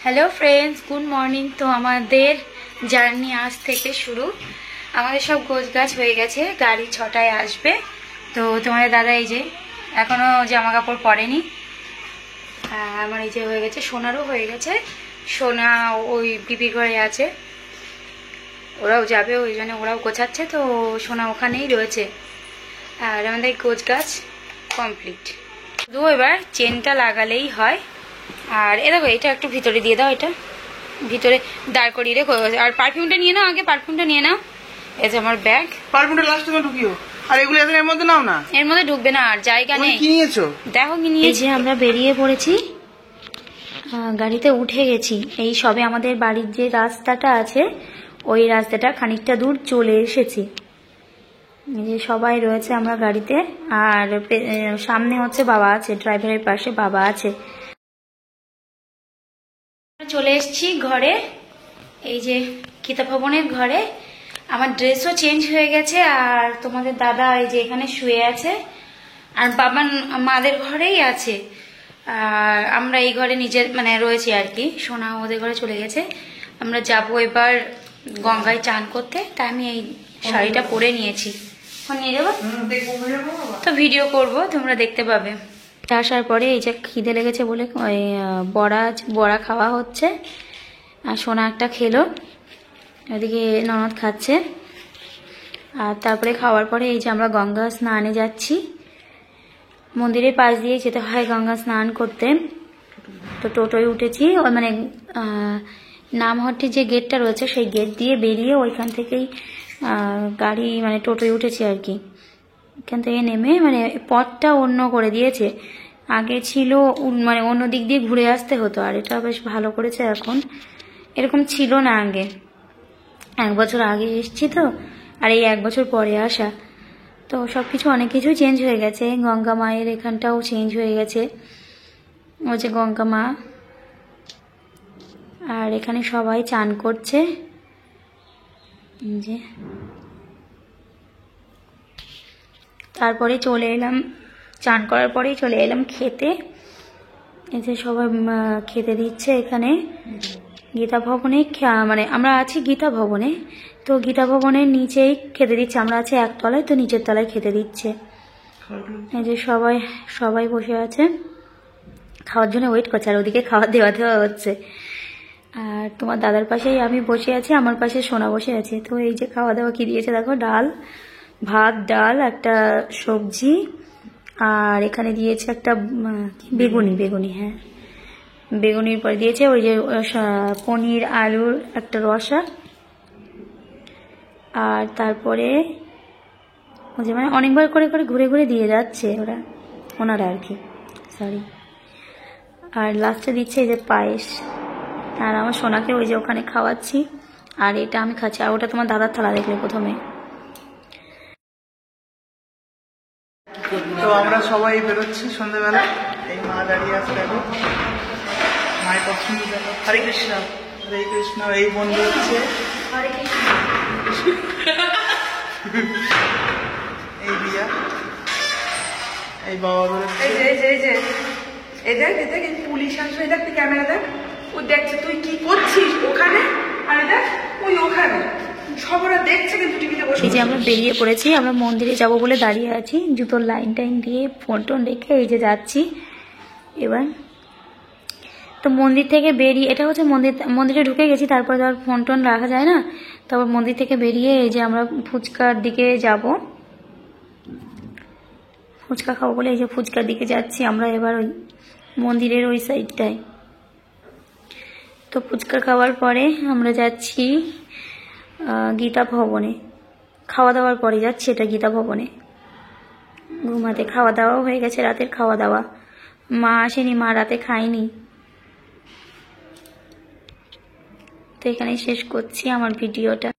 Hello friends, good morning. তো আমাদের journey আজ থেকে শুরু। আমাদের সব গোছগাছ হয়ে গেছে, গাড়ি 6টায় আসবে। তো তোমাদের দাদা এই যে এখনও জামা কাপড় পরেনি। আমার এই যে হয়ে গেছে, সোনারও হয়ে গেছে। সোনা ওই পিপির ঘরে আছে, ওরাও যাবে, ওই জন্য ওরাও গোছাচ্ছে। তো সোনা ওখানেই রয়েছে। আর আমাদের গোছগাছ কমপ্লিট, শুধু এবার চেনটা লাগালেই হয়। আর এ দেখো, এটা একটু ভিতরে দিয়ে দাও, এটা ভিতরে দাঁড় করিয়ে রেখো। আর পারফিউমটা নিয়ে নাও, আগে পারফিউমটা নিয়ে নাও। এই যে আমার ব্যাগ, পারফিউমটা লাস্টে ঢুকিও। আর এগুলো এর মধ্যে নাও না, এর মধ্যে ঢুকবে না, আর জায়গা নেই। কি নিয়েছো দেখো কি নিয়েছি। আমরা বেরিয়ে পড়েছি, গাড়িতে উঠে গেছি। এই সবে আমাদের বাড়ির যে রাস্তাটা আছে, ওই রাস্তাটা খানিকটা দূর চলে এসেছি। এই যে সবাই রয়েছে আমরা গাড়িতে। আর সামনে হচ্ছে বাবা আছে, ড্রাইভারের পাশে বাবা আছে। চলে এসেছি ঘরে, এই যে গীতা ভবনের ঘরে। আমার ড্রেসও চেঞ্জ হয়ে গেছে। আর তোমাদের দাদা এই যে এখানে শুয়ে আছে, আর বাবা মাদের ঘরেই আছে। আর আমরা এই ঘরে নিজের মানে রয়েছি আর কি। সোনা ওদের ঘরে চলে গেছে। আমরা যাব এবার গঙ্গায় চান করতে, তাই আমি এই শাড়িটা পরে নিয়েছি। নিয়ে যাবো তো ভিডিও করব, তোমরা দেখতে পাবে। আসার পরে এই যে খিদে লেগেছে বলে ওই বড়া খাওয়া হচ্ছে। আর সোনা একটা খেলো, ওদিকে ননদ খাচ্ছে। আর তারপরে খাওয়ার পরে এই যে আমরা গঙ্গা স্নানে যাচ্ছি। মন্দিরের পাশ দিয়ে যেতে হয় গঙ্গা স্নান করতে। তো টোটোয় উঠেছি, মানে নামহট্টির যে গেটটা রয়েছে সেই গেট দিয়ে বেরিয়ে ওইখান থেকেই গাড়ি মানে টোটোয় উঠেছি আর কি। এখান থেকে নেমে মানে পথটা অন্য করে দিয়েছে। আগে ছিল মানে অন্য দিক দিয়ে ঘুরে আসতে হতো, আর এটা বেশ ভালো করেছে এখন। এরকম ছিল না আগে, 1 বছর আগে এসছি তো, আর এই 1 বছর পরে আসা। তো সব কিছু অনেক কিছু চেঞ্জ হয়ে গেছে। গঙ্গা মায়ের এখানটাও চেঞ্জ হয়ে গেছে, ও যে গঙ্গা মা। আর এখানে সবাই চান করছে। যে তারপরে চলে এলাম, চান করার পরেই চলে এলাম খেতে। এই যে সবাই খেতে দিচ্ছে এখানে গীতা ভবনে। মানে আমরা আছি গীতা ভবনে, তো গীতা ভবনের নিচেই খেতে দিচ্ছে। আমরা আছি 1 তলায়, তো নিচের তলায় খেতে দিচ্ছে। এই যে সবাই বসে আছে, খাওয়ার জন্য ওয়েট করছে। আর ওদিকে খাওয়া দেওয়া হচ্ছে। আর তোমার দাদার পাশেই আমি বসে আছি, আমার পাশে সোনা বসে আছে। তো এই যে খাওয়া দাওয়া কি দিয়েছে দেখো, ভাত ডাল একটা সবজি, আর এখানে দিয়েছে একটা বেগুনি, হ্যাঁ বেগুনির পরে দিয়েছে ওই যে পনির আলুর একটা রসা। আর তারপরে ওই যে মানে অনেকবার করে ঘুরে ঘুরে দিয়ে যাচ্ছে ওনারা আর কি, সরি। আর লাস্টে দিচ্ছে এই যে পায়েস। আর আমার সোনাকে ওই যে ওখানে খাওয়াচ্ছি, আর এটা আমি খাচ্ছি। আর ওটা তোমার দাদার থালা, দেখলে প্রথমে। তো আমরা সবাই বেরোচ্ছি সন্ধ্যাবেলা। এই মা দাঁড়িয়ে আছে, দেখো মায়ের পছন্দ। দেখো হরে কৃষ্ণ, হরে কৃষ্ণ। এই বন্ধু হচ্ছে এই দিয়া, এই বাবা বেরোচ্ছে। এই দেখ পুলিশ আসবে, দেখ তুই ক্যামেরা দেখ, ও দেখছে তুই কি করছিস ওখানে। আর দেখ ওই ওখানে সবাই দেখছে, কিন্তু টিভিতে বসে। এই যে আমরা বেরিয়ে পড়েছি, আমরা মন্দিরে যাব বলে দাঁড়িয়ে আছি। জুতোর লাইন দিয়ে ফোন টোন রেখে এই যে যাচ্ছি এবার। তো মন্দির থেকে বেরিয়ে, এটা হচ্ছে মন্দিরে ঢুকে গেছি, তারপরে তো আর ফোন টোন রাখা যায় না। তারপর মন্দির থেকে বেরিয়ে এই যে আমরা ফুচকার দিকে যাব, ফুচকা খাবো বলে এই যে ফুচকার দিকে যাচ্ছি আমরা এবার ওই মন্দিরের ওই সাইডটায়। তো ফুচকা খাওয়ার পরে আমরা যাচ্ছি গীতা ভবনে। খাওয়া দাওয়ার পরে যাচ্ছি এটা গীতা ভবনে ঘুমাতে। খাওয়া দাওয়াও হয়ে গেছে, রাতের খাওয়া দাওয়া। মা আসেনি, মা রাতে খায়নি। তো এখানে শেষ করছি আমার ভিডিওটা।